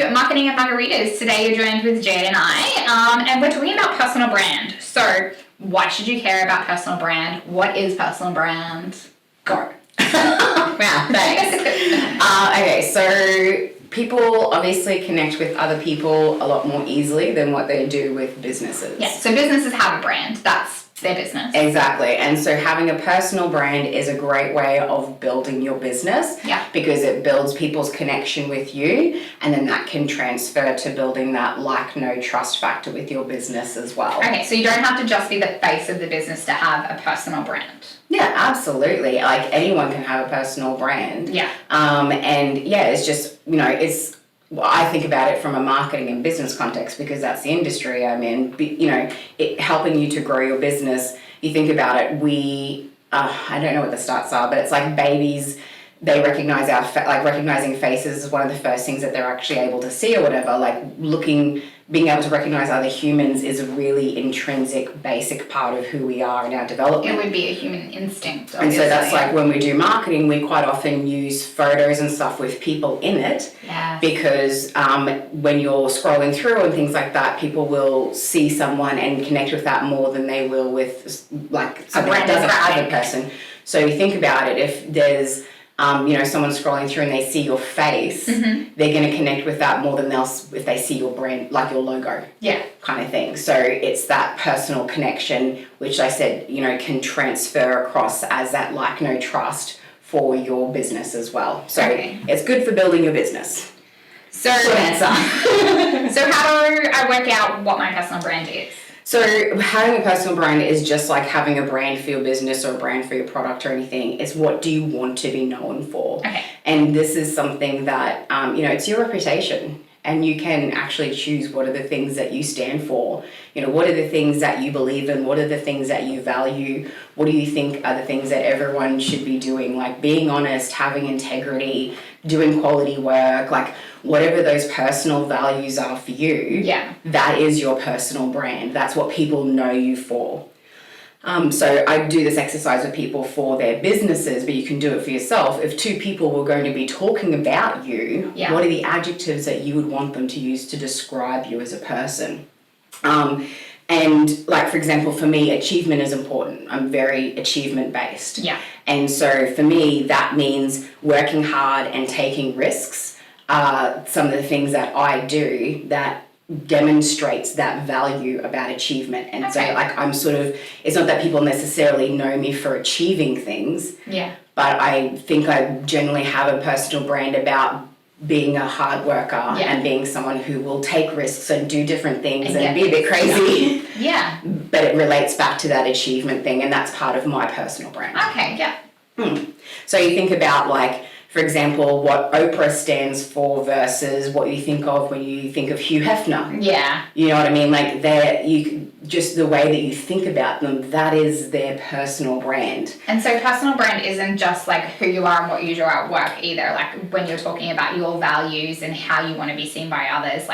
to Marketing and Margaritas. Today you're joined with Jade and I, and we're talking about personal brand. So, why should you care about personal brand? What is personal brand? Go. Wow, thanks. Okay, so people obviously connect with other people a lot more easily than what they do with businesses. Yeah, so businesses have a brand. That's their business. Exactly. And so having a personal brand is a great way of building your business. Yeah. Because it builds people's connection with you, and then that can transfer to building that like, know, trust factor with your business as well. Okay, so you don't have to just be the face of the business to have a personal brand. Yeah, absolutely. Like anyone can have a personal brand. Yeah. And yeah, it's just, I think about it from a marketing and business context because that's the industry I'm in. Helping you to grow your business. You think about it, I don't know what the stats are, but it's like babies, they recognize recognizing faces is one of the first things that they're actually able to see or whatever. Being able to recognize other humans is a really intrinsic, basic part of who we are in our development. It would be a human instinct, obviously. And so that's like when we do marketing, we quite often use photos and stuff with people in it. Yeah. Because when you're scrolling through and things like that, people will see someone and connect with that more than they will with something that doesn't have a person. So you think about it, if there's someone scrolling through and they see your face, they're going to connect with that more than else if they see your brand, like your logo. Yeah. Kind of thing. So it's that personal connection, which I said, can transfer across as that like, know, trust for your business as well. So It's good for building your business. So, Good answer. So how do I work out what my personal brand is? So having a personal brand is just like having a brand for your business or a brand for your product or anything. It's what do you want to be known for? Okay. And this is something that, it's your reputation. And you can actually choose what are the things that you stand for. What are the things that you believe in? What are the things that you value? What do you think are the things that everyone should be doing? Like being honest, having integrity, doing quality work, like whatever those personal values are for you, that is your personal brand. That's what people know you for. So I do this exercise with people for their businesses, but you can do it for yourself. If two people were going to be talking about you, what are the adjectives that you would want them to use to describe you as a person? And like, for example, for me, achievement is important. I'm very achievement based. Yeah. And so for me, that means working hard and taking risks. Some of the things that I do that demonstrates that value about achievement. And so I'm it's not that people necessarily know me for achieving things. Yeah. But I think I generally have a personal brand about being a hard worker and being someone who will take risks and do different things and be a bit crazy. Yeah. But it relates back to that achievement thing, and that's part of my personal brand. Okay, yeah. So you think about for example, what Oprah stands for versus what you think of when you think of Hugh Hefner. Yeah. You know what I mean? Just the way that you think about them, that is their personal brand. And so personal brand isn't just like who you are and what you do at work either. Like when you're talking about your values and how you want to be seen by others,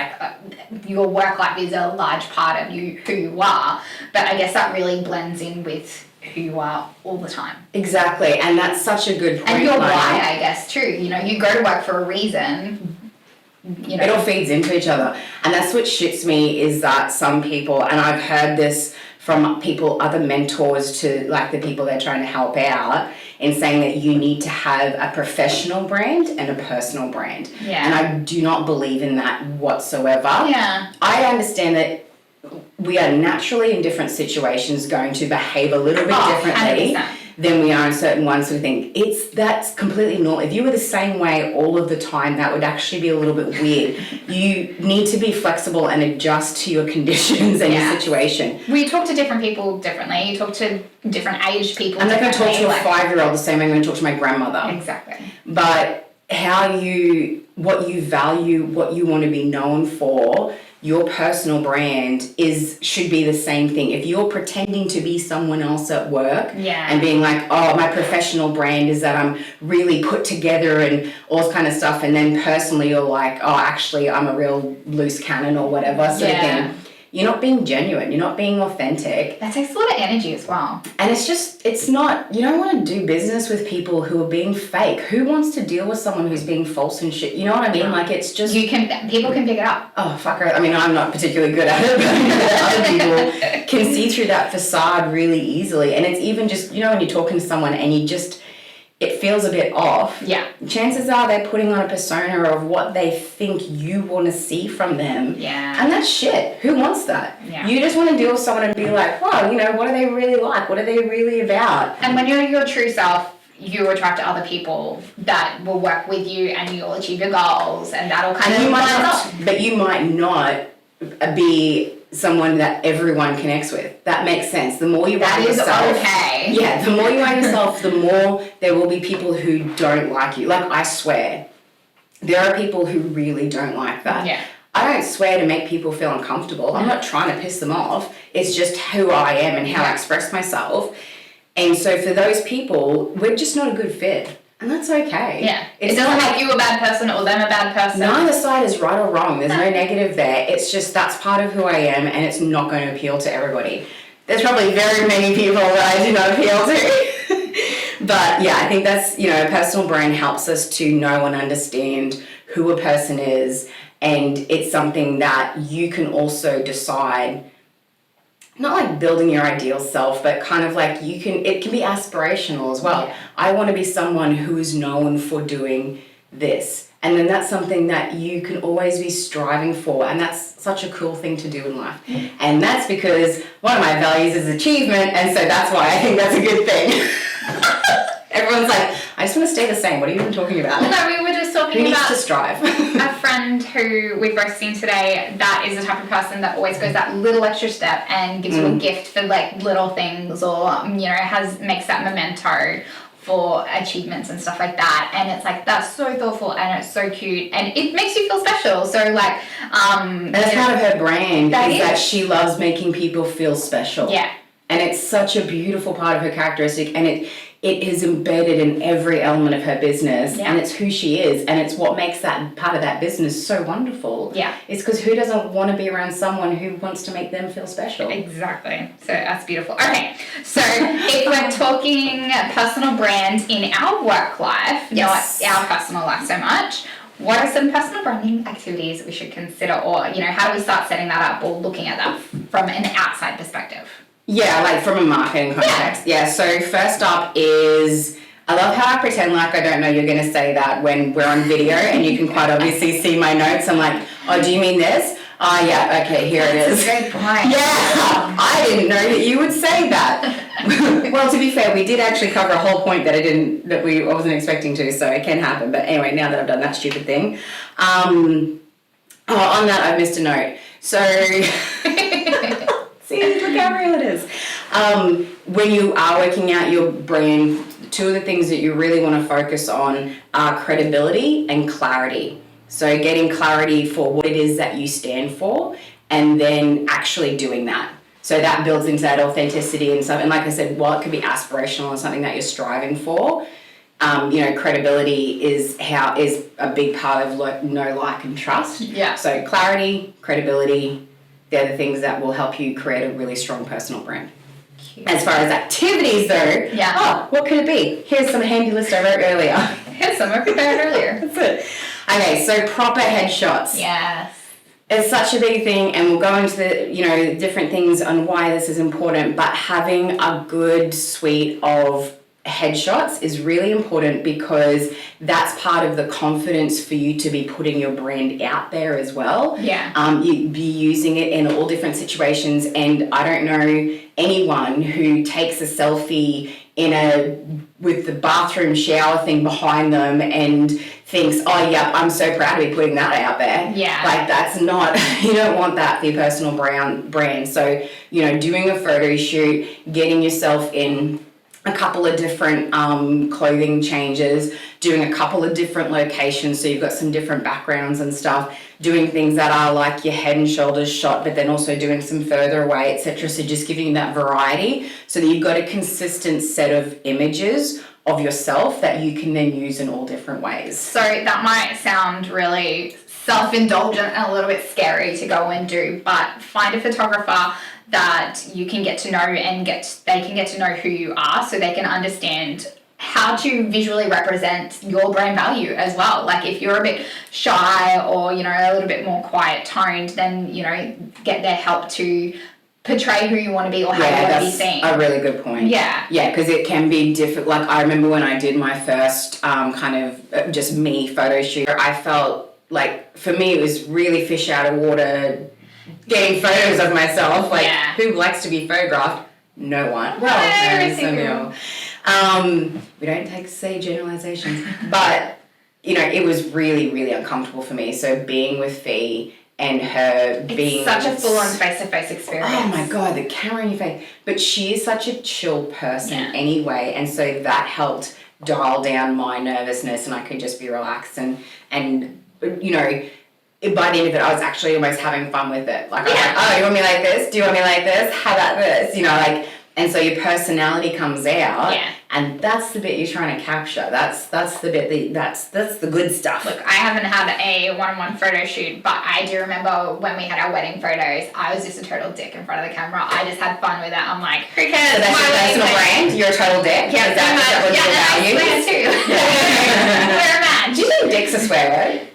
your work life is a large part of who you are. But I guess that really blends in with who you are all the time. Exactly, and that's such a good point. And your why, I guess, too. You go to work for a reason. It all feeds into each other. And that's what shits me is that some people, and I've heard this from people, other mentors to the people they're trying to help out, in saying that you need to have a professional brand and a personal brand. Yeah. And I do not believe in that whatsoever. Yeah. I understand that we are naturally in different situations going to behave a little bit differently 100%. Than we are in certain ones. So we think that's completely normal. If you were the same way all of the time, that would actually be a little bit weird. You need to be flexible and adjust to your conditions and your situation. We talk to different people differently. You talk to different aged people. I'm not going to talk to a 5-year-old the same way I'm going to talk to my grandmother. Exactly. But what you value, what you want to be known for, your personal brand should be the same thing. If you're pretending to be someone else at work and being like, oh, my professional brand is that I'm really put together and all this kind of stuff, and then personally you're like, oh, actually I'm a real loose cannon or whatever sort of thing. you're not being genuine, you're not being authentic. That takes a lot of energy as well. And it's not, you don't want to do business with people who are being fake. Who wants to deal with someone who's being false and shit? You know what I mean? Like, it's just... People can pick it up. Oh, fuck her. I mean, I'm not particularly good at it, but other people can see through that facade really easily. And it's even just, you know, when you're talking to someone and it feels a bit off. Yeah. Chances are they're putting on a persona of what they think you want to see from them. Yeah. And that's shit. Who wants that? Yeah. You just want to deal with someone and be like, wow, you know, what are they really like? What are they really about? And when you're your true self, you attract other people that will work with you and you'll achieve your goals and that'll kind of... But you might not be someone that everyone connects with. That makes sense. The more you are yourself... That is okay. Yeah, the more you are yourself, the more there will be people who don't like you. Like, I swear, there are people who really don't like that. Yeah. I don't swear to make people feel uncomfortable. I'm not trying to piss them off. It's just who I am and how I express myself. And so for those people, we're just not a good fit. And that's okay. Yeah. It doesn't make you a bad person or them a bad person. Neither side is right or wrong. There's no negative there. It's just that's part of who I am and it's not going to appeal to everybody. There's probably very many people that I do not appeal to. But yeah, I think that's, you know, a personal brand helps us to know and understand who a person is. And it's something that you can also decide, not like building your ideal self, but kind of like it can be aspirational as well. Yeah. I want to be someone who is known for doing this. And then that's something that you can always be striving for. And that's such a cool thing to do in life. And that's because one of my values is achievement. And so that's why I think that's a good thing. Everyone's like, I just want to stay the same. What are you even talking about? Well, no, we were just talking Who about needs to strive? a friend who we've both seen today that is the type of person that always goes that little extra step and gives you a gift for like little things or, you know, makes that memento for achievements and stuff like that. And it's like, that's so thoughtful and it's so cute and it makes you feel special. So like, that's part of her brand is that she loves making people feel special. Yeah. And it's such a beautiful part of her characteristic and it is embedded in every element of her business and it's who she is and it's what makes that part of that business so wonderful. Yeah. It's because who doesn't want to be around someone who wants to make them feel special? Exactly. So that's beautiful. Okay. So if we're talking personal brand in our work life, not our personal life so much, what are some personal branding activities we should consider or, you know, how do we start setting that up or looking at that from an outside perspective? Yeah, like from a marketing context. Yeah, so first up is, I love how I pretend like I don't know you're going to say that when we're on video and you can quite obviously see my notes. I'm like, oh, do you mean this? Oh, yeah, okay, here it is. That's a great point. Yeah, I didn't know that you would say that. Well, to be fair, we did actually cover a whole point that I wasn't expecting to, so it can happen. But anyway, now that I've done that stupid thing. On that, I've missed a note. So... See, look how real it is. When you are working out your brand, two of the things that you really want to focus on are credibility and clarity. So getting clarity for what it is that you stand for and then actually doing that. So that builds into that authenticity and stuff. And like I said, while it could be aspirational and something that you're striving for, you know, credibility is a big part of know, like, and trust. Yeah. So clarity, credibility, they're the things that will help you create a really strong personal brand. Cute. As far as activities though, what could it be? Here's some handy list I wrote earlier. Here's some I prepared earlier. That's it. Okay, so proper headshots. Yes. It's such a big thing and we'll go into the, you know, different things on why this is important, but having a good suite of headshots is really important because that's part of the confidence for you to be putting your brand out there as well. Yeah. You be using it in all different situations and I don't know anyone who takes a selfie with the bathroom shower thing behind them and thinks, oh yeah, I'm so proud to be putting that out there. Yeah. Like that's not, you don't want that for your personal brand. So, you know, doing a photo shoot, getting yourself in a couple of different clothing changes, doing a couple of different locations so you've got some different backgrounds and stuff, doing things that are like your head and shoulders shot but then also doing some further away, etc. So just giving you that variety so that you've got a consistent set of images of yourself that you can then use in all different ways. So that might sound really self-indulgent and a little bit scary to go and do, but find a photographer that you can get to know and they can get to know who you are, so they can understand how to visually represent your brand value as well. Like if you're a bit shy or, you know, a little bit more quiet toned, then, you know, get their help to portray who you want to be or how you want to be seen. A really good point. Yeah. Yeah, because it can be difficult. Like I remember when I did my first kind of just me photo shoot, I felt like for me it was really fish out of water getting photos of myself. Like who likes to be photographed? No one. Well, maybe some people. We don't take say generalizations, but you know, it was really, really uncomfortable for me. So being with Fee and her being such a full-on face-to-face experience. Oh my God, the camera in your face. But she is such a chill person anyway, and so that helped dial down my nervousness, and I could just be relaxed and you know, by the end of it, I was actually almost having fun with it. Like I was like, oh, you want me like this? Do you want me like this? How about this? You know, like. And so your personality comes out, and that's the bit you're trying to capture. That's the bit that's the good stuff. Look, I haven't had a one-on-one photo shoot, but I do remember when we had our wedding photos, I was just a total dick in front of the camera. I just had fun with it. I'm like, who cares? So that's your personal brand? You're a total dick? Yeah, is that what your value is? too. We're a match. Do you think dick's a swear word?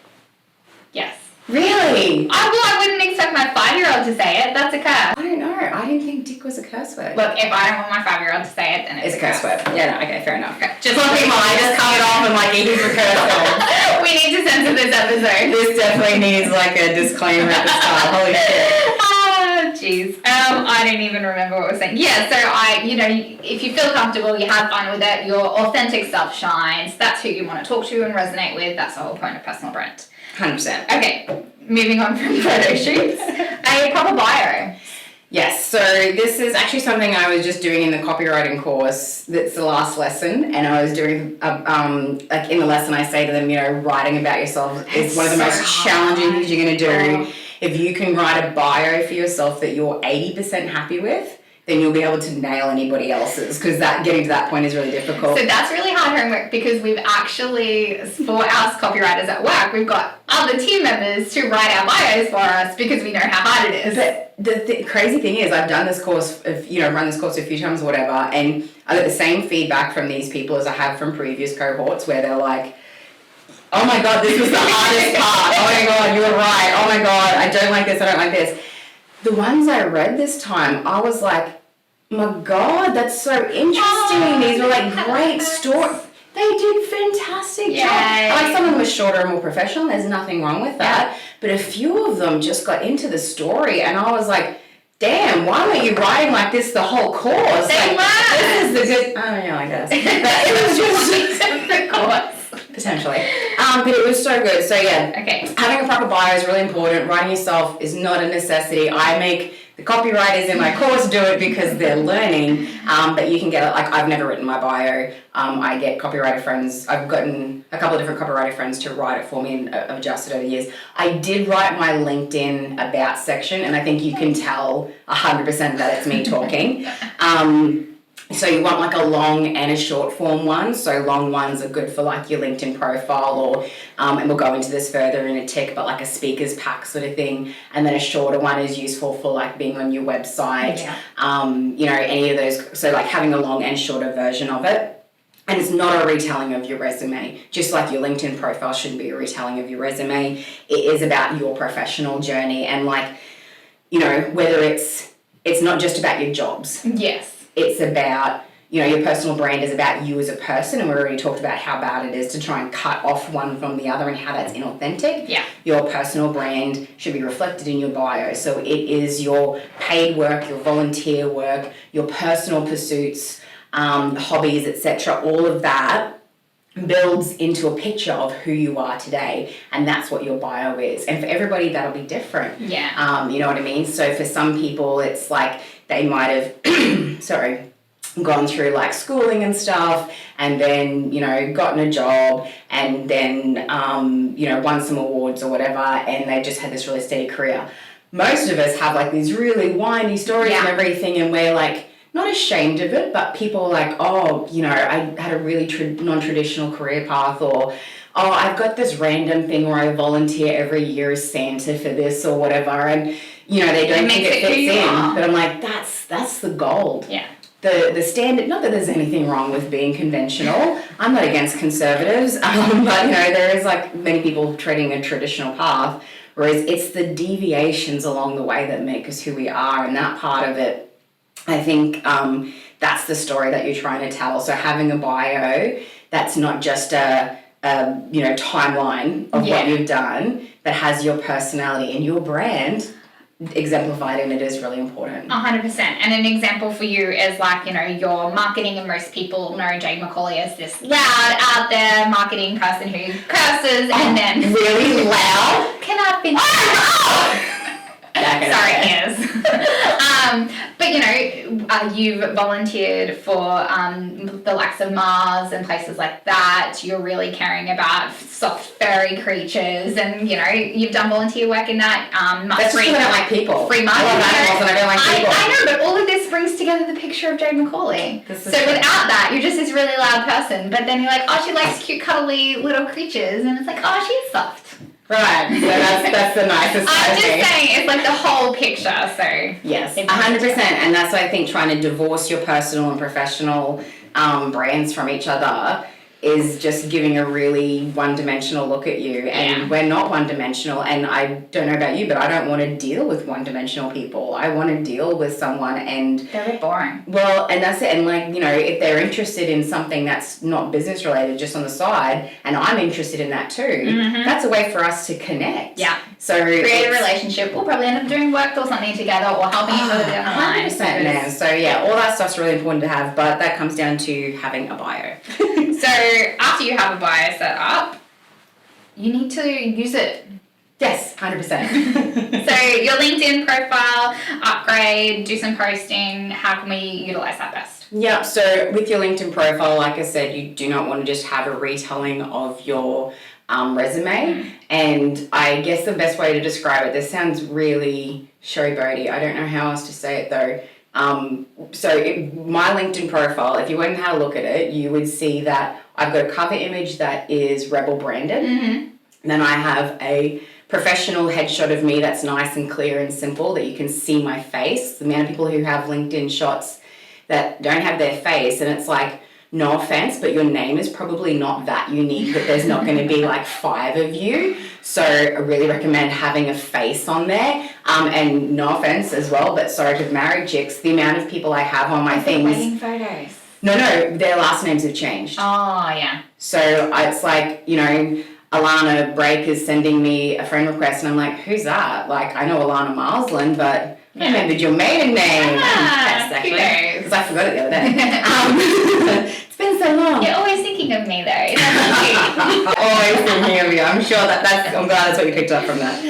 Yes. Really? I wouldn't expect my 5-year-old to say it. That's a curse. I don't know. I didn't think dick was a curse word. Look, if I don't want my 5-year-old to say it, then it's a curse word. Yeah, no, okay, fair enough. Okay. Just like I just cut it off and like he's a curse word. We need to censor this episode. This definitely needs like a disclaimer at the start. Holy shit. Oh, jeez. I don't even remember what I was saying. Yeah, so you know, if you feel comfortable, you have fun with it, your authentic self shines. That's who you want to talk to and resonate with. That's the whole point of personal brand. 100%. Okay, moving on from photo shoots. A proper bio. Yes, so this is actually something I was just doing in the copywriting course. That's the last lesson, and I was doing, like in the lesson I say to them, you know, writing about yourself is one of the most challenging things you're going to do. If you can write a bio for yourself that you're 80% happy with, then you'll be able to nail anybody else's, because that getting to that point is really difficult. So that's really hard homework, because we've actually, for us copywriters at work, we've got other team members to write our bios for us because we know how hard it is. But the crazy thing is, I've done this course, run this course a few times or whatever, and I get the same feedback from these people as I have from previous cohorts, where they're like, oh my God, this was the hardest part. Oh my God, you were right. Oh my God, I don't like this, I don't like this. The ones I read this time, I was like, my God, that's so interesting. These were like great stories. They did fantastic job. Like some of them were shorter and more professional. There's nothing wrong with that. But a few of them just got into the story, and I was like, damn, why weren't you writing like this the whole course? They like, this is the good. Oh yeah, I guess. But it was just the course. Potentially. But it was so good. So yeah, having a proper bio is really important. Writing yourself is not a necessity. I make the copywriters in my course do it because they're learning, but you can get it. Like, I've never written my bio. I get copywriter friends. I've gotten a couple of different copywriter friends to write it for me, and I've adjusted over the years. I did write my LinkedIn about section, and I think you can tell 100% that it's me talking. So you want like a long and a short form one. So long ones are good for like your LinkedIn profile, or and we'll go into this further in a tick, but like a speaker's pack sort of thing. And then a shorter one is useful for like being on your website, any of those. So like having a long and shorter version of it. And it's not a retelling of your resume. Just like your LinkedIn profile shouldn't be a retelling of your resume. It is about your professional journey, and like, whether it's not just about your jobs. Yes. It's about, your personal brand is about you as a person, and we already talked about how bad it is to try and cut off one from the other and how that's inauthentic. Yeah. Your personal brand should be reflected in your bio. So it is your paid work, your volunteer work, your personal pursuits, hobbies, etc. All of that builds into a picture of who you are today, and that's what your bio is. And for everybody, that'll be different. Yeah. You know what I mean? So for some people, it's like they might have gone through like schooling and stuff, and then gotten a job, and then won some awards or whatever, and they just had this really steady career. Most of us have like these really windy stories and everything, and we're like, not ashamed of it, but people are like, oh, you know, I had a really non-traditional career path, or oh, I've got this random thing where I volunteer every year as Santa for this or whatever, and you know, they don't think it fits in. But I'm like, that's the gold. Yeah. The standard, not that there's anything wrong with being conventional. I'm not against conservatives, but you know, there is like many people treading a traditional path, whereas it's the deviations along the way that make us who we are, and that part of it, I think that's the story that you're trying to tell. So having a bio that's not just a you know, timeline of what you've done, that has your personality and your brand exemplified in it is really important. 100%. And an example for you is like, you know, your marketing, and most people know Jade McCauley as this loud out there marketing person who curses and then really loud. Can I finish? Sorry, ears. But you know, you've volunteered for the likes of Mars and places like that. You're really caring about soft furry creatures, and you know, you've done volunteer work in that. That's free. I don't like people. Free money. I love animals and I don't like people. I know, but all of this brings together the picture of Jade McCauley. So without that, you're just this really loud person. But then you're like, oh, she likes cute, cuddly little creatures, and it's like, oh, she's soft. Right, so that's the nicest I'm just thing. saying, it's like the whole picture, so. Yes, 100%, and that's why I think trying to divorce your personal and professional brands from each other is just giving a really one-dimensional look at you, and we're not one-dimensional, and I don't know about you, but I don't want to deal with one-dimensional people. I want to deal with someone, and they're a bit boring. Well, and that's it, and like, you know, if they're interested in something that's not business related, just on the side, and I'm interested in that too, that's a way for us to connect. Yeah. So create a relationship. We'll probably end up doing work or something together, or helping each other down the line. 100%, man. So yeah, all that stuff's really important to have, but that comes down to having a bio. So after you have a bio set up, you need to use it. Yes, 100%. So your LinkedIn profile, upgrade, do some posting. How can we utilize that best? Yeah, so with your LinkedIn profile, like I said, you do not want to just have a retelling of your resume. And I guess the best way to describe it, this sounds really showboaty. I don't know how else to say it though. My LinkedIn profile, if you went and had a look at it, you would see that I've got a cover image that is Rebel branded. And then I have a professional headshot of me that's nice and clear and simple, that you can see my face. The amount of people who have LinkedIn shots that don't have their face, and it's like, no offense, but your name is probably not that unique, that there's not going to be like 5 of you. So I really recommend having a face on there. And no offense as well, but sorry to the married chicks, the amount of people I have on my things. Wedding photos. No, their last names have changed. Oh, yeah. So it's like, you know, Alana Brake is sending me a friend request, and I'm like, who's that? Like, I know Alana Marsland, but I remembered your maiden name. That's actually, because I forgot it the other day. It's been so long. You're always thinking of me, though. Always thinking of you. I'm sure I'm glad that's what you picked up from that.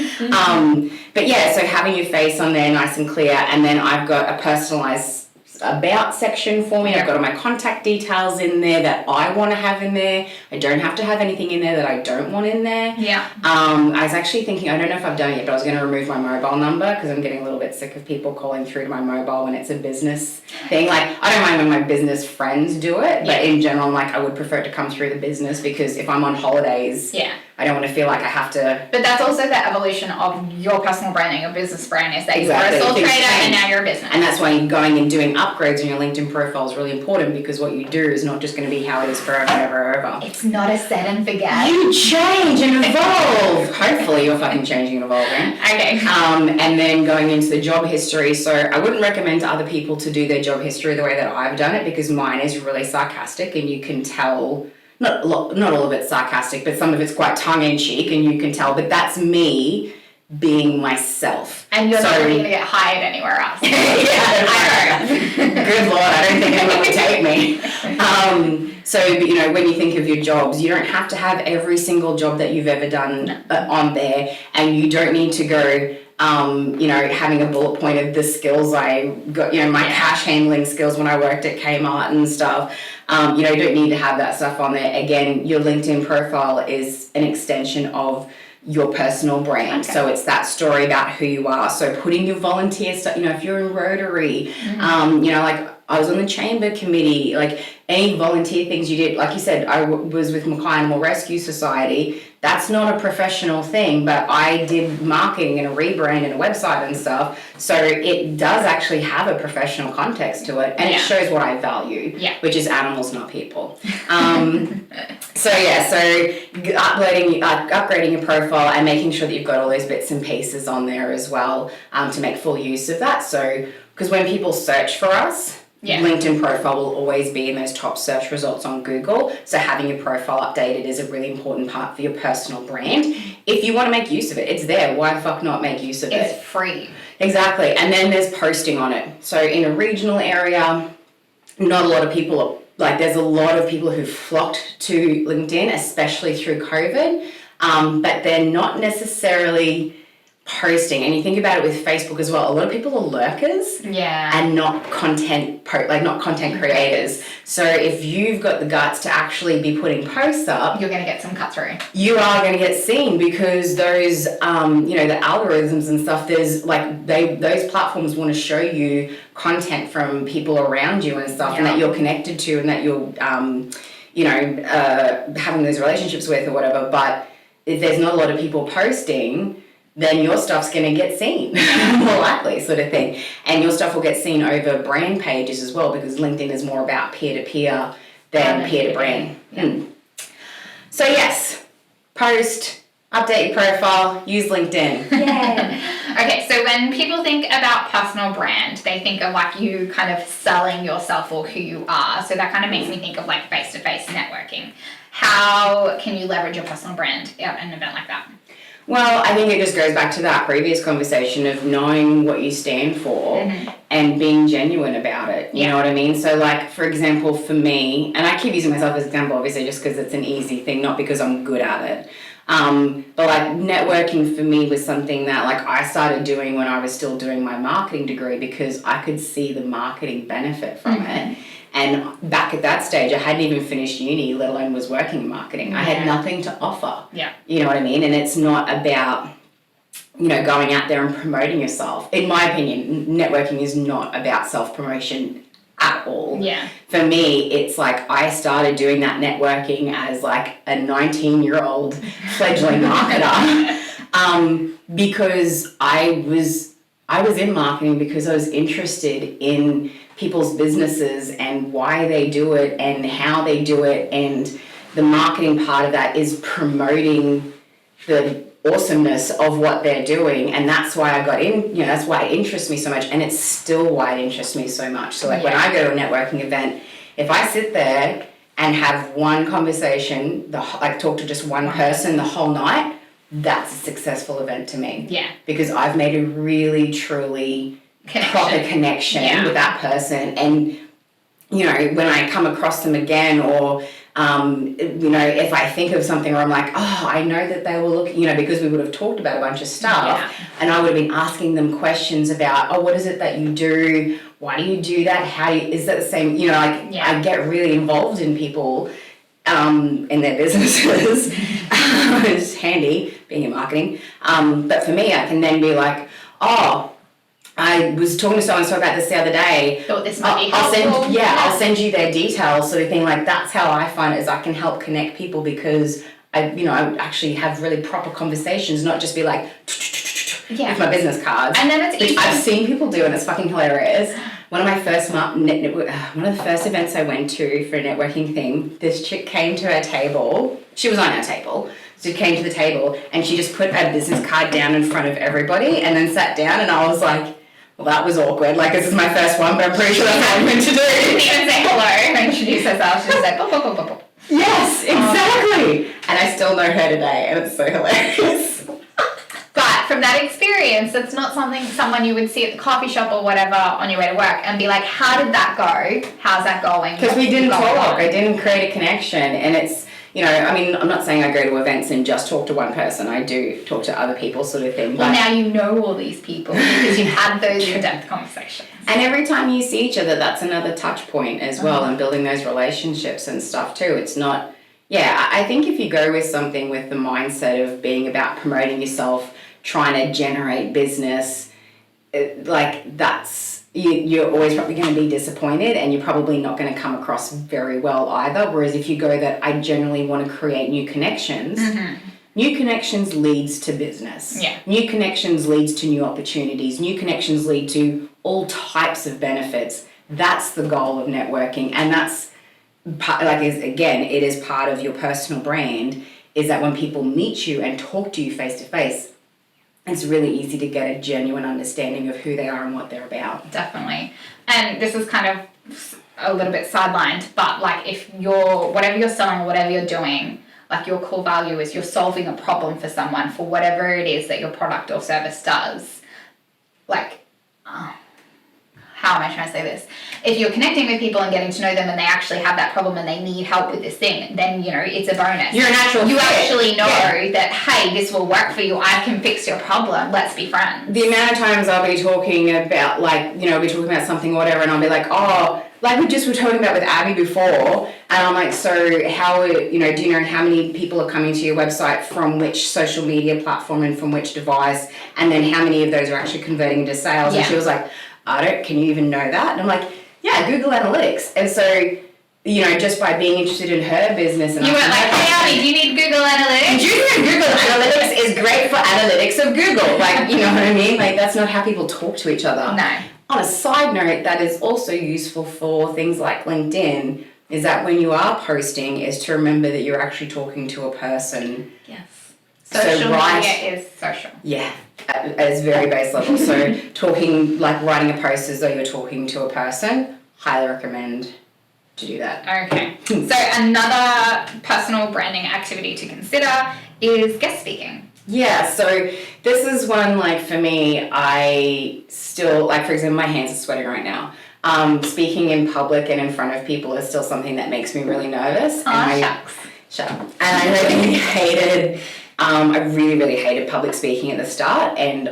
But yeah, so having your face on there nice and clear, and then I've got a personalized about section for me. I've got all my contact details in there that I want to have in there. I don't have to have anything in there that I don't want in there. Yeah. I was actually thinking, I don't know if I've done it yet, but I was going to remove my mobile number because I'm getting a little bit sick of people calling through to my mobile when it's a business thing. Like, I don't mind when my business friends do it, but in general, I'm like, I would prefer it to come through the business, because if I'm on holidays, I don't want to feel like I have to. But that's also the evolution of your personal branding, your business brand, is that you were a sole trader and now you're a business. And that's why going and doing upgrades on your LinkedIn profile is really important, because what you do is not just going to be how it is forever and ever and ever. It's not a set and forget. You change and evolve. Hopefully you're fucking changing and evolving. Okay. And then going into the job history. So I wouldn't recommend to other people to do their job history the way that I've done it, because mine is really sarcastic, and you can tell. Not all of it's sarcastic, but some of it's quite tongue-in-cheek, and you can tell. But that's me being myself. And you're not going to get hired anywhere else. I know. Good Lord, I don't think anyone would take me. So, you know, when you think of your jobs, you don't have to have every single job that you've ever done on there, and you don't need to go, you know, having a bullet point of the skills I got, you know, my cash handling skills when I worked at Kmart and stuff. You know, you don't need to have that stuff on there. Again, your LinkedIn profile is an extension of your personal brand. Okay. So it's that story about who you are. So putting your volunteer stuff, you know, if you're in Rotary, you know, like I was on the chamber committee, like any volunteer things you did. Like you said, I was with Mackay Animal Rescue Society. That's not a professional thing, but I did marketing and a rebrand and a website and stuff. So it does actually have a professional context to it, and it shows what I value, which is animals, not people. So upgrading your profile and making sure that you've got all those bits and pieces on there as well, to make full use of that. So, because when people search for us, LinkedIn profile will always be in those top search results on Google. So having your profile updated is a really important part for your personal brand. If you want to make use of it, it's there. Why the fuck not make use of it? It's free. Exactly. And then there's posting on it. So in a regional area, not a lot of people are, like, there's a lot of people who flocked to LinkedIn, especially through COVID, but they're not necessarily posting. And you think about it with Facebook as well, a lot of people are lurkers and not content creators. So if you've got the guts to actually be putting posts up, you're going to get some cut through. You are going to get seen, because those the algorithms and stuff, there's like those platforms want to show you content from people around you and stuff, and that you're connected to, and that you're having those relationships with or whatever. But if there's not a lot of people posting, then your stuff's going to get seen, more likely, sort of thing. And your stuff will get seen over brand pages as well, because LinkedIn is more about peer-to-peer than peer-to-brand. So yes, post, update your profile, use LinkedIn. Okay, so when people think about personal brand, they think of like you kind of selling yourself or who you are. So that kind of makes me think of like face-to-face networking. How can you leverage your personal brand at an event like that? Well, I think it just goes back to that previous conversation of knowing what you stand for and being genuine about it. You know what I mean? So, like, for example, for me, and I keep using myself as an example, obviously, just because it's an easy thing, not because I'm good at it. But, like, networking for me was something that, like, I started doing when I was still doing my marketing degree, because I could see the marketing benefit from it. And back at that stage, I hadn't even finished uni, let alone was working in marketing. I had nothing to offer. You know what I mean? And it's not about, going out there and promoting yourself. In my opinion, networking is not about self-promotion at all. For me, it's like I started doing that networking as like a 19-year-old fledgling marketer, because I was in marketing because I was interested in people's businesses and why they do it and how they do it, and the marketing part of that is promoting the awesomeness of what they're doing, and that's why I got in, that's why it interests me so much, and it's still why it interests me so much. So like when I go to a networking event, if I sit there and have one conversation, talk to just one person the whole night, that's a successful event to me. Because I've made a really, truly proper connection with that person. And, when I come across them again, or, if I think of something where I'm like, oh, I know that they will look, because we would have talked about a bunch of stuff, and I would have been asking them questions about, oh, what is it that you do? Why do you do that? Is that the same? I get really involved in people in their businesses. It's handy being in marketing. But for me, I can then be like, oh, I was talking to so-and-so about this the other day. Thought this might be helpful. I'll send you their details, sort of thing. Like, that's how I find it, is I can help connect people, because I actually have really proper conversations, not just be like, with my business cards. And then it's easy. I've seen people do, and it's fucking hilarious. One of the first events I went to for a networking thing, this chick came to our table. She was on our table. So she came to the table and she just put a business card down in front of everybody and then sat down, and I was like, well, that was awkward. Like, this is my first one, but I'm pretty sure that's what I'm meant to do. She didn't even say hello, introduce herself. She just said, pop, pop, pop, pop, pop. Yes, exactly. And I still know her today, and it's so hilarious. But from that experience, it's not someone you would see at the coffee shop or whatever on your way to work and be like, how did that go? How's that going? Because we didn't talk. I didn't create a connection. And it's, I'm not saying I go to events and just talk to one person. I do talk to other people, sort of thing. Well, now you know all these people because you've had those in-depth conversations. And every time you see each other, that's another touch point as well, and building those relationships and stuff too. It's not, I think if you go with something with the mindset of being about promoting yourself, trying to generate business, that's you're always probably going to be disappointed, and you're probably not going to come across very well either. Whereas if you go that I generally want to create new connections, new connections leads to business. Yeah. New connections leads to new opportunities. New connections lead to all types of benefits. That's the goal of networking, and that's it is part of your personal brand. Is that when people meet you and talk to you face to face, it's really easy to get a genuine understanding of who they are and what they're about. Definitely. And this is kind of a little bit sidelined, but like if whatever you're selling, whatever you're doing, like your core value is you're solving a problem for someone for whatever it is that your product or service does. Like, how am I trying to say this? If you're connecting with people and getting to know them and they actually have that problem and they need help with this thing, then, it's a bonus. You're a natural fit. Actually know that, hey, this will work for you. I can fix your problem. Let's be friends. The amount of times I'll be talking about, we'll be talking about something or whatever, and I'll be like, oh, like we just were talking about with Abby before, and I'm like, so how, do you know how many people are coming to your website from which social media platform and from which device, and then how many of those are actually converting into sales? And she was like, can you even know that? And I'm like, yeah, Google Analytics. And so, just by being interested in her business. And you weren't like, hey, Abby, do you need Google Analytics? Do you know Google Analytics is great for analytics of Google? Like, you know what I mean? Like, that's not how people talk to each other. No. On a side note, that is also useful for things like LinkedIn, is that when you are posting, is to remember that you're actually talking to a person. Yes. Social media is social. Yeah. At its very base level. So talking, like writing a post as though you're talking to a person, highly recommend to do that. Okay. So another personal branding activity to consider is guest speaking. Yeah, so this is one, for me, I still, for example, my hands are sweating right now. Speaking in public and in front of people is still something that makes me really nervous. Shucks. Shut up. And I really, really hated public speaking at the start, and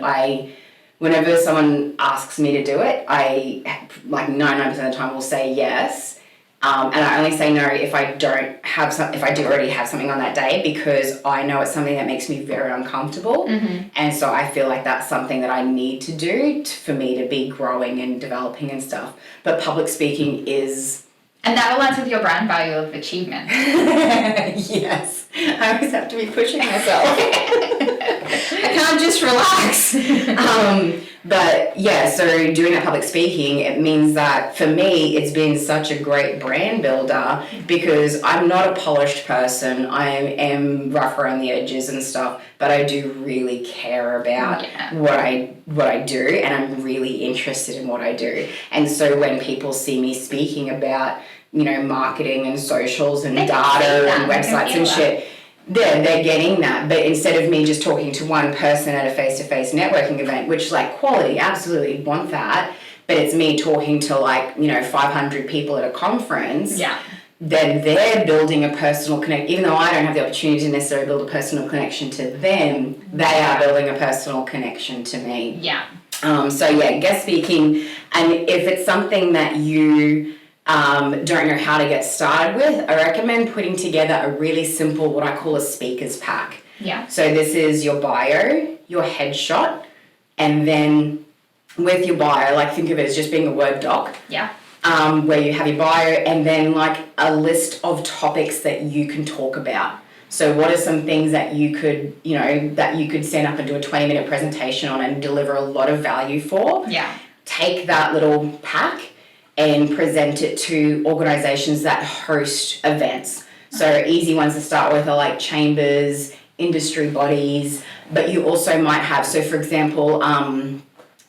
whenever someone asks me to do it, I 99% of the time will say yes. And I only say no if I if I do already have something on that day, because I know it's something that makes me very uncomfortable. And so I feel like that's something that I need to do for me to be growing and developing and stuff. But public speaking is... And that aligns with your brand value of achievement. Yes. I always have to be pushing myself. I can't just relax. But yeah, so doing that public speaking, it means that for me, it's been such a great brand builder, because I'm not a polished person. I am rough around the edges and stuff, but I do really care about what I do, and I'm really interested in what I do. And so when people see me speaking about, marketing and socials and data and websites and shit, they're getting that. But instead of me just talking to one person at a face-to-face networking event, which quality, absolutely want that, but it's me talking to 500 people at a conference, then they're building a personal connection. Even though I don't have the opportunity to necessarily build a personal connection to them, they are building a personal connection to me. Yeah. Guest speaking, and if it's something that you don't know how to get started with, I recommend putting together a really simple, what I call a speaker's pack. Yeah. So this is your bio, your headshot, and then with your bio, think of it as just being a Word doc. Yeah. Where you have your bio and then a list of topics that you can talk about. So what are some things that you could, that you could stand up and do a 20-minute presentation on and deliver a lot of value for? Yeah. Take that little pack and present it to organizations that host events. So easy ones to start with are chambers, industry bodies, but you also might have, so for example,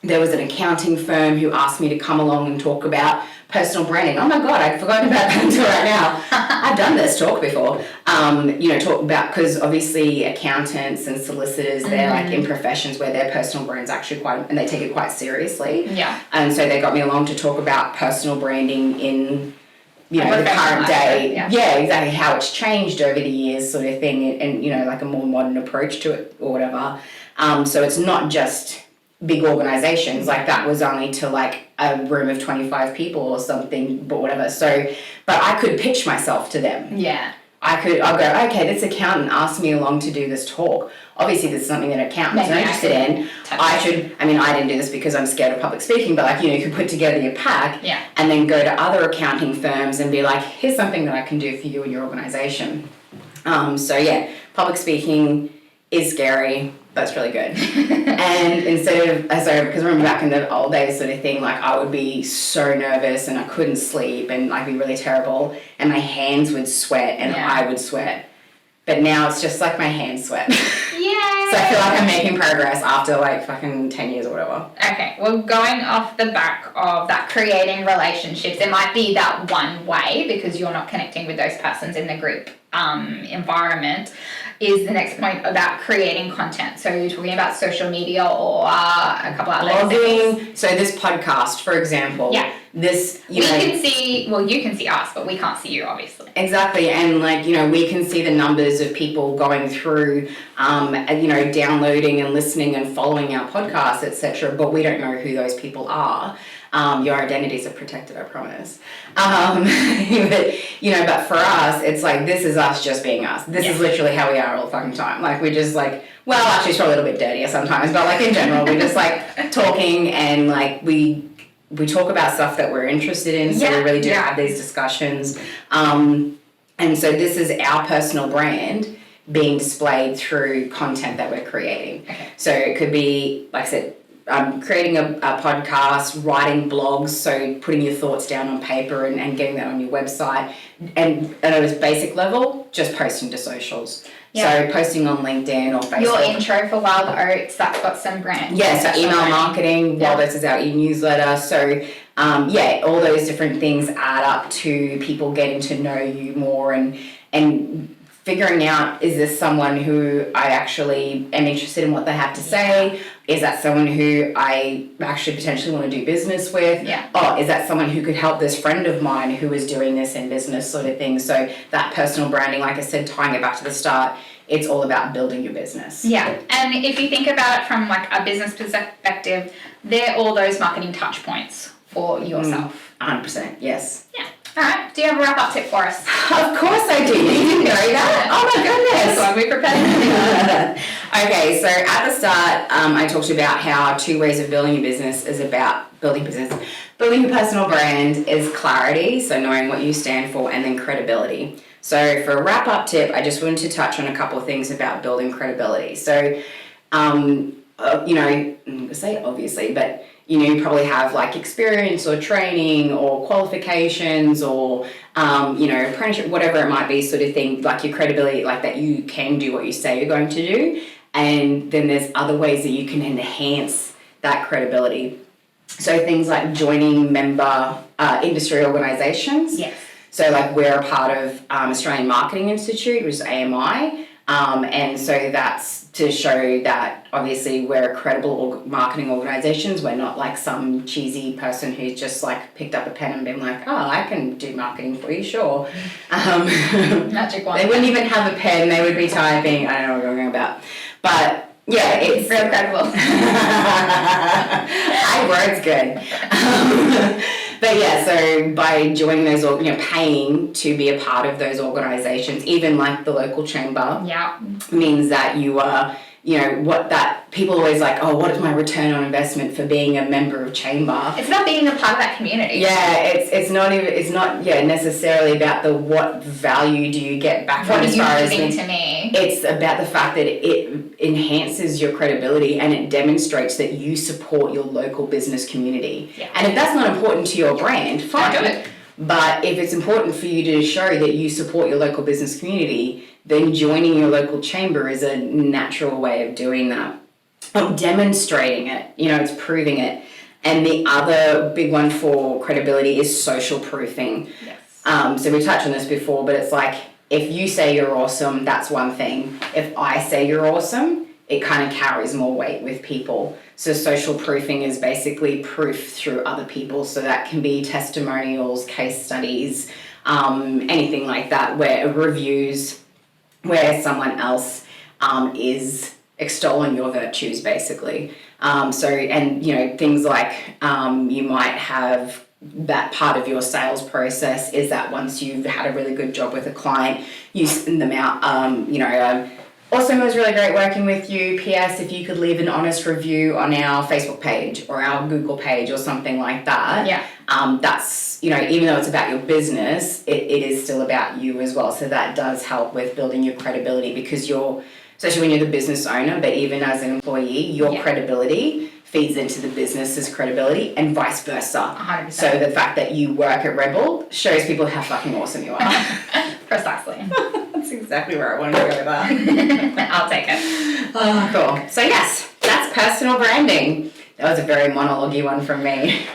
there was an accounting firm who asked me to come along and talk about personal branding. Oh my God, I'd forgotten about that until right now. I've done this talk before. Talk about, because obviously accountants and solicitors, they're in professions where their personal brand's actually and they take it quite seriously. Yeah. And so they got me along to talk about personal branding in, the current day. Yeah, exactly, how it's changed over the years sort of thing, and a more modern approach to it or whatever. So it's not just big organizations, that was only to a room of 25 people or something, but whatever. So, but I could pitch myself to them. Yeah. I'll go, okay, this accountant asked me along to do this talk. Obviously, this is something that accountants are interested in. I didn't do this because I'm scared of public speaking, but like, you know, you could put together your pack and then go to other accounting firms and be like, here's something that I can do for you and your organization. Public speaking is scary, but it's really good. And because I remember back in the old days sort of thing, like I would be so nervous and I couldn't sleep and I'd be really terrible and my hands would sweat and I would sweat. But now it's just like my hands sweat. Yay! So I feel like I'm making progress after like fucking 10 years or whatever. Okay, well, going off the back of that creating relationships, it might be that one way because you're not connecting with those persons in the group environment, is the next point about creating content. So you're talking about social media or a couple of other blogging. So this podcast, for example. Yeah. You can see us, but we can't see you, obviously. Exactly, and like, you know, we can see the numbers of people going through, downloading and listening and following our podcasts, etc. But we don't know who those people are. Your identities are protected, I promise. But for us, it's like, this is us just being us. This is literally how we are all the fucking time. Like, we just like, well, actually it's probably a little bit dirtier sometimes, but like in general, we're just like talking and like we talk about stuff that we're interested in, so we really do have these discussions. And so this is our personal brand being displayed through content that we're creating. Okay. So it could be, like I said, creating a podcast, writing blogs, so putting your thoughts down on paper and getting that on your website. And at a basic level, just posting to socials. Yeah. So posting on LinkedIn or Facebook. Your intro for Wild Oats, that's got some brand. Yeah, so email marketing, Wild Oats is our e-newsletter. So all those different things add up to people getting to know you more and figuring out, is this someone who I actually am interested in what they have to say? Is that someone who I actually potentially want to do business with? Yeah. Oh, is that someone who could help this friend of mine who is doing this in business, sort of thing? So that personal branding, like I said, tying it back to the start, it's all about building your business. Yeah, and if you think about it from like a business perspective, they're all those marketing touch points for yourself. 100%, yes. Yeah. All right. Do you have a wrap-up tip for us? Of course I do. You didn't know that? Oh my goodness. That's why we prepared. Okay, so at the start, I talked about how 2 ways of building your business is about building business. Building your personal brand is clarity, so knowing what you stand for, and then credibility. So for a wrap-up tip, I just wanted to touch on a couple of things about building credibility. So, I'm going to say obviously, but you probably have like experience or training or qualifications or, apprenticeship, whatever it might be, sort of thing, like your credibility, like that you can do what you say you're going to do. And then there's other ways that you can enhance that credibility. So things like joining member industry organisations. Yes. So like we're a part of Australian Marketing Institute, which is AMI. And so that's to show that obviously we're credible marketing organisations. We're not like some cheesy person who's just like picked up a pen and been like, oh, I can do marketing for you, sure. Magic one. They wouldn't even have a pen. They would be typing. I don't know what we're going about. But yeah, it's real credible. Words good. But yeah, so by joining those, paying to be a part of those organisations, even like the local chamber, means that you are, what that people always like, oh, what is my return on investment for being a member of chamber? It's not being a part of that community. Yeah, it's not necessarily about the what value do you get back from as far as to me. It's about the fact that it enhances your credibility and it demonstrates that you support your local business community. Yeah. And if that's not important to your brand, fine. But if it's important for you to show that you support your local business community, then joining your local chamber is a natural way of doing that. Demonstrating it, it's proving it. And the other big one for credibility is social proofing. Yes. So we touched on this before, but it's like, if you say you're awesome, that's one thing. If I say you're awesome, it kind of carries more weight with people. So social proofing is basically proof through other people. So that can be testimonials, case studies, anything like that, where reviews, where someone else is extolling your virtues, basically. Things like you might have that part of your sales process is that once you've had a really good job with a client, you send them out, awesome, it was really great working with you. P.S. If you could leave an honest review on our Facebook page or our Google page or something like that. Yeah. That's, even though it's about your business, it is still about you as well. So that does help with building your credibility because especially when you're the business owner, but even as an employee, your credibility feeds into the business's credibility and vice versa. 100%. So the fact that you work at Rebel shows people how fucking awesome you are. Precisely. That's exactly where I wanted to go with that. I'll take it. Oh, cool. So yes, that's personal branding. That was a very monologue-y one from me.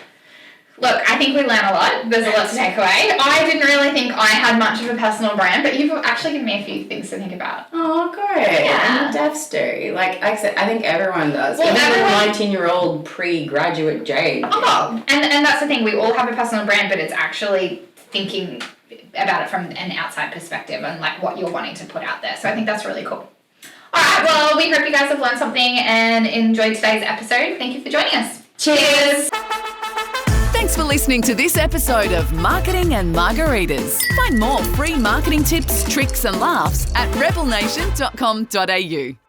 Look, I think we learned a lot. There's a lot to take away. I didn't really think I had much of a personal brand, but you've actually given me a few things to think about. Oh, great. Yeah. And the devs do. Like I said, I think everyone does. Well, Even 19-year-old pre-graduate Jade. Oh, and that's the thing. We all have a personal brand, but it's actually thinking about it from an outside perspective and like what you're wanting to put out there. So I think that's really cool. All right. Well, we hope you guys have learned something and enjoyed today's episode. Thank you for joining us. Cheers. Thanks for listening to this episode of Marketing and Margaritas. Find more free marketing tips, tricks and laughs at rebelnation.com.au.